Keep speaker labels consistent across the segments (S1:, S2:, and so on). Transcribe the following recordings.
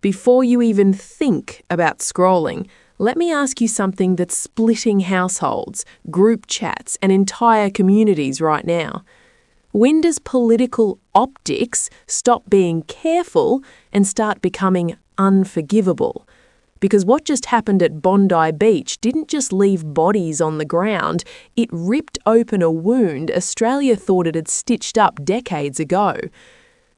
S1: Before you even think about scrolling, let me ask you something that's splitting households, group chats, and entire communities right now. When does political optics stop being careful and start becoming unforgivable? Because what just happened at Bondi Beach didn't just leave bodies on the ground, it ripped open a wound Australia thought it had stitched up decades ago.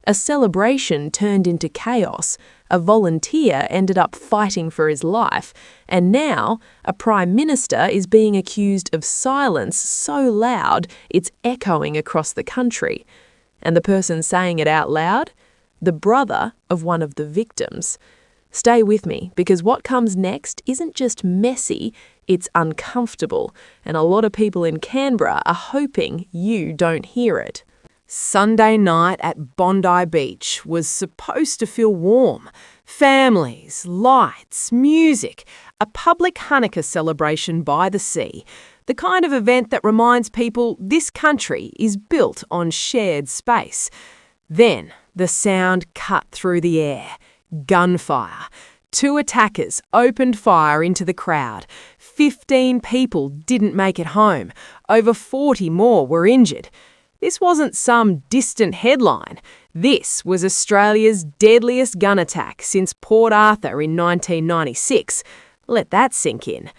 S1: A celebration turned into chaos, a volunteer ended up fighting for his life, and now a Prime Minister is being accused of silence so loud it's echoing across the country. And the person saying it out loud? The brother of one of the victims. Stay with me, because what comes next isn't just messy, it's uncomfortable, and a lot of people in Canberra are hoping you don't hear it.
S2: Sunday night at Bondi Beach was supposed to feel warm. Families, lights, music, a public Hanukkah celebration by the sea. The kind of event that reminds people this country is built on shared space. Then the sound cut through the air. Gunfire. 2 attackers opened fire into the crowd. 15 people didn't make it home. Over 40 more were injured. This wasn't some distant headline. This was Australia's deadliest gun attack since Port Arthur in 1996. Let that sink in.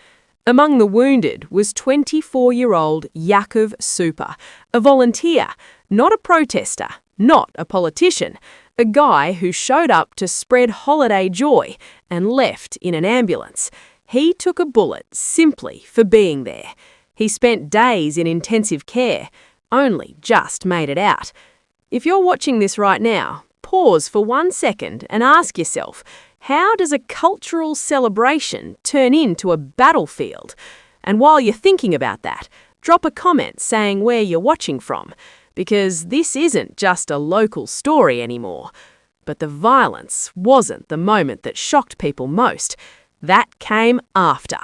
S2: Among the wounded was 24-year-old Yaakov Super, a volunteer, not a protester, not a politician, a guy who showed up to spread holiday joy and left in an ambulance. He took a bullet simply for being there. He spent days in intensive care, only just made it out. If you're watching this right now, pause for 1 second and ask yourself, how does a cultural celebration turn into a battlefield? And while you're thinking about that, drop a comment saying where you're watching from, because this isn't just a local story anymore. But the violence wasn't the moment that shocked people most. That came after.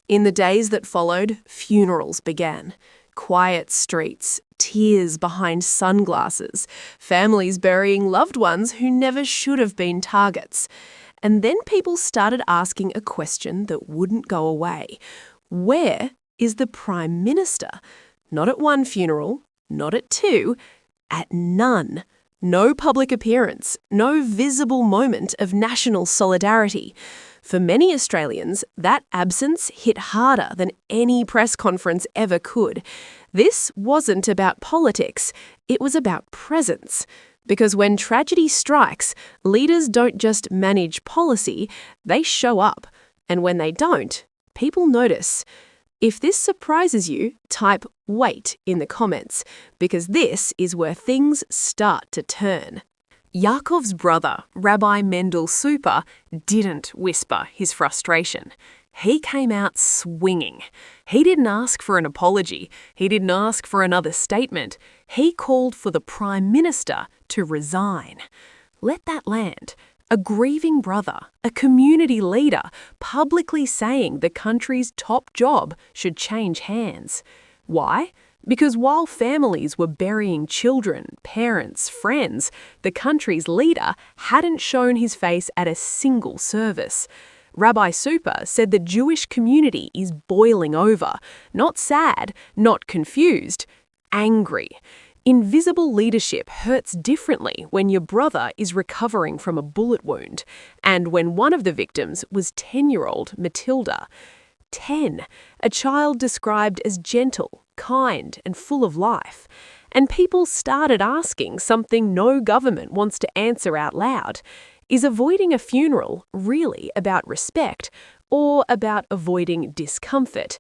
S1: In the days that followed, funerals began. Quiet streets, tears behind sunglasses, families burying loved ones who never should have been targets. And then people started asking a question that wouldn't go away. Where is the Prime Minister? Not at 1 funeral, not at 2, at none. No public appearance, no visible moment of national solidarity. For many Australians, that absence hit harder than any press conference ever could. This wasn't about politics, it was about presence. Because when tragedy strikes, leaders don't just manage policy, they show up. And when they don't, people notice. If this surprises you, type "wait" in the comments, because this is where things start to turn. Yaakov's brother, Rabbi Mendel Super, didn't whisper his frustration. He came out swinging. He didn't ask for an apology. He didn't ask for another statement. He called for the Prime Minister to resign. Let that land. A grieving brother, a community leader, publicly saying the country's top job should change hands. Why? Because while families were burying children, parents, friends, the country's leader hadn't shown his face at a single service. Rabbi Super said the Jewish community is boiling over, not sad, not confused, angry. Invisible leadership hurts differently when your brother is recovering from a bullet wound, and when one of the victims was 10-year-old Matilda. 10, a child described as gentle, kind, and full of life. And people started asking something no government wants to answer out loud. Is avoiding a funeral really about respect or about avoiding discomfort?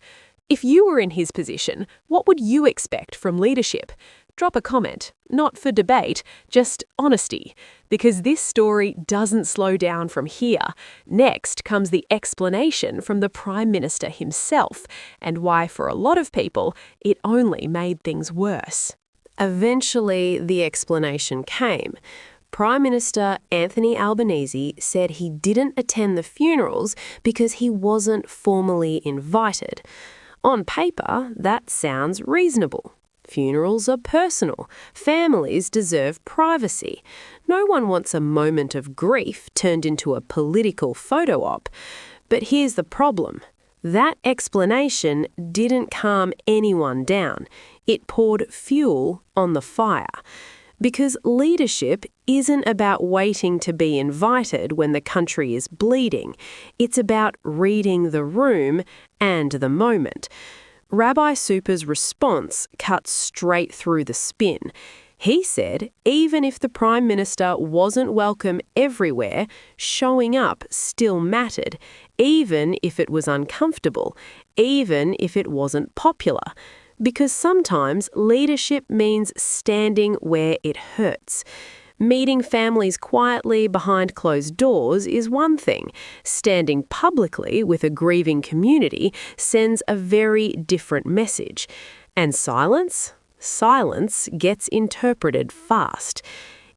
S1: If you were in his position, what would you expect from leadership? Drop a comment, not for debate, just honesty, because this story doesn't slow down from here. Next comes the explanation from the Prime Minister himself, and why for a lot of people it only made things worse. Eventually, the explanation came. Prime Minister Anthony Albanese said he didn't attend the funerals because he wasn't formally invited. On paper, that sounds reasonable. Funerals are personal. Families deserve privacy. No one wants a moment of grief turned into a political photo op. But here's the problem. That explanation didn't calm anyone down. It poured fuel on the fire. Because leadership isn't about waiting to be invited when the country is bleeding. It's about reading the room and the moment. Rabbi Super's response cut straight through the spin. He said even if the Prime Minister wasn't welcome everywhere, showing up still mattered, even if it was uncomfortable, even if it wasn't popular. Because sometimes leadership means standing where it hurts. Meeting families quietly behind closed doors is one thing. Standing publicly with a grieving community sends a very different message. And silence? Silence gets interpreted fast.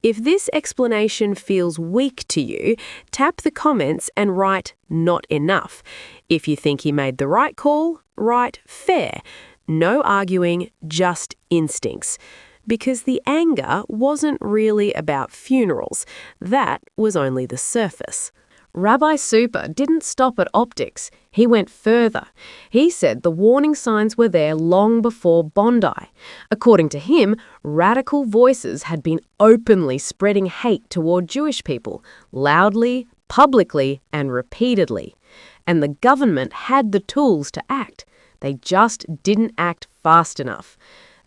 S1: If this explanation feels weak to you, tap the comments and write "not enough." If you think he made the right call, write "fair." No arguing, just instincts. Because the anger wasn't really about funerals. That was only the surface. Rabbi Super didn't stop at optics. He went further. He said the warning signs were there long before Bondi. According to him, radical voices had been openly spreading hate toward Jewish people, loudly, publicly, and repeatedly. And the government had the tools to act. They just didn't act fast enough.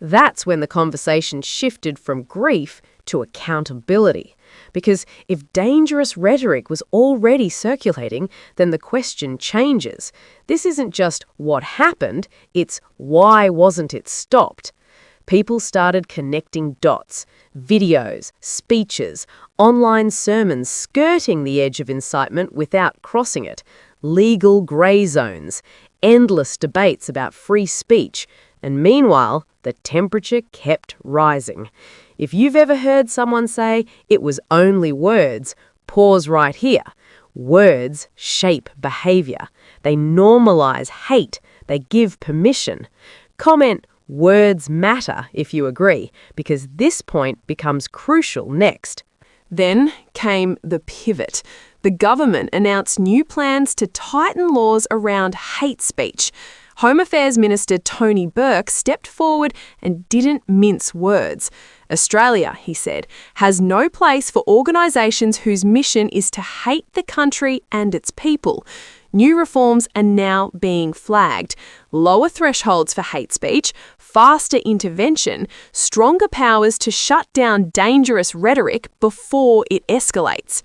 S1: That's when the conversation shifted from grief to accountability. Because if dangerous rhetoric was already circulating, then the question changes. This isn't just what happened, it's why wasn't it stopped? People started connecting dots. Videos, speeches, online sermons skirting the edge of incitement without crossing it. Legal grey zones. Endless debates about free speech. And meanwhile, the temperature kept rising. If you've ever heard someone say it was only words, pause right here. Words shape behaviour. They normalise hate. They give permission. Comment "words matter" if you agree, because this point becomes crucial next. Then came the pivot. The government announced new plans to tighten laws around hate speech. Home Affairs Minister Tony Burke stepped forward and didn't mince words. Australia, he said, has no place for organisations whose mission is to hate the country and its people. New reforms are now being flagged. Lower thresholds for hate speech, faster intervention, stronger powers to shut down dangerous rhetoric before it escalates.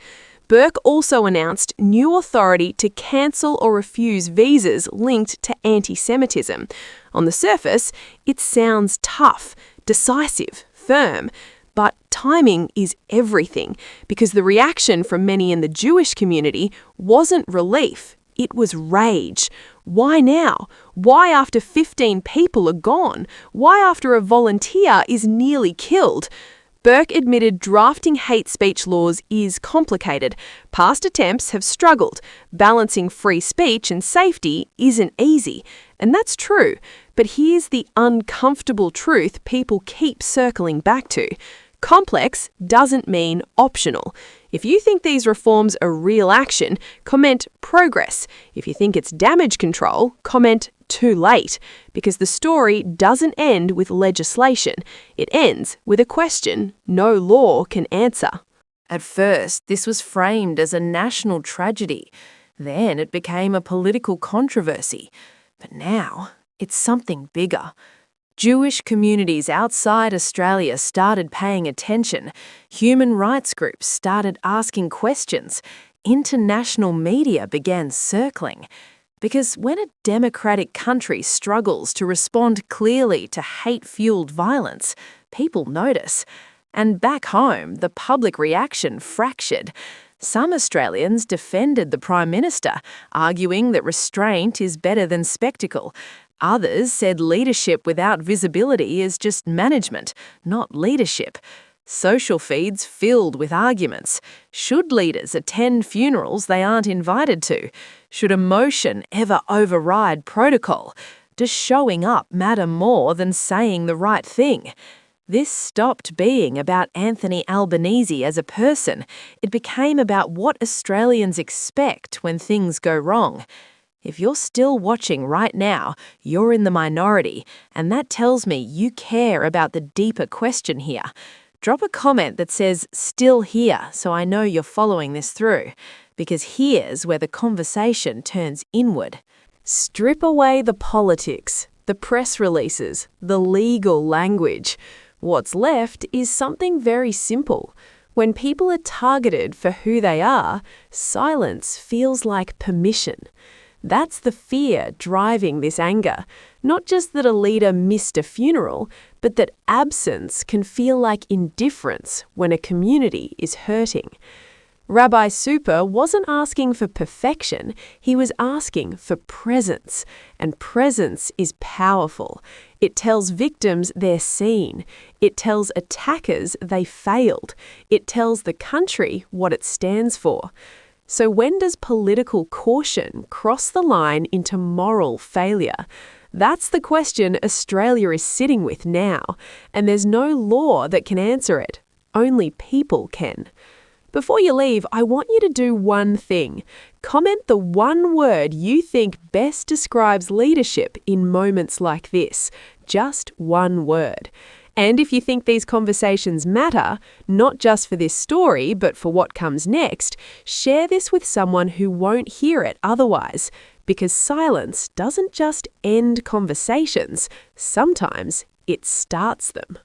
S1: Burke also announced new authority to cancel or refuse visas linked to anti-Semitism. On the surface, it sounds tough, decisive, firm, but timing is everything, because the reaction from many in the Jewish community wasn't relief, it was rage. Why now? Why after 15 people are gone? Why after a volunteer is nearly killed? Burke admitted drafting hate speech laws is complicated. Past attempts have struggled. Balancing free speech and safety isn't easy. And that's true. But here's the uncomfortable truth people keep circling back to. Complex doesn't mean optional. If you think these reforms are real action, comment progress. If you think it's damage control, comment too late. Because the story doesn't end with legislation. It ends with a question no law can answer. At first, this was framed as a national tragedy. Then it became a political controversy. But now, it's something bigger. Jewish communities outside Australia started paying attention. Human rights groups started asking questions. International media began circling. Because when a democratic country struggles to respond clearly to hate-fueled violence, people notice. And back home, the public reaction fractured. Some Australians defended the Prime Minister, arguing that restraint is better than spectacle. Others said leadership without visibility is just management, not leadership. Social feeds filled with arguments. Should leaders attend funerals they aren't invited to? Should emotion ever override protocol? Does showing up matter more than saying the right thing? This stopped being about Anthony Albanese as a person. It became about what Australians expect when things go wrong. If you're still watching right now, you're in the minority, and that tells me you care about the deeper question here. Drop a comment that says "still here" so I know you're following this through, because here's where the conversation turns inward. Strip away the politics, the press releases, the legal language. What's left is something very simple. When people are targeted for who they are, silence feels like permission. That's the fear driving this anger. Not just that a leader missed a funeral, but that absence can feel like indifference when a community is hurting. Rabbi Super wasn't asking for perfection, he was asking for presence. And presence is powerful. It tells victims they're seen. It tells attackers they failed. It tells the country what it stands for. So when does political caution cross the line into moral failure? That's the question Australia is sitting with now, and there's no law that can answer it. Only people can. Before you leave, I want you to do one thing. Comment the one word you think best describes leadership in moments like this. Just one word. And if you think these conversations matter, not just for this story, but for what comes next, share this with someone who won't hear it otherwise. Because silence doesn't just end conversations, sometimes it starts them.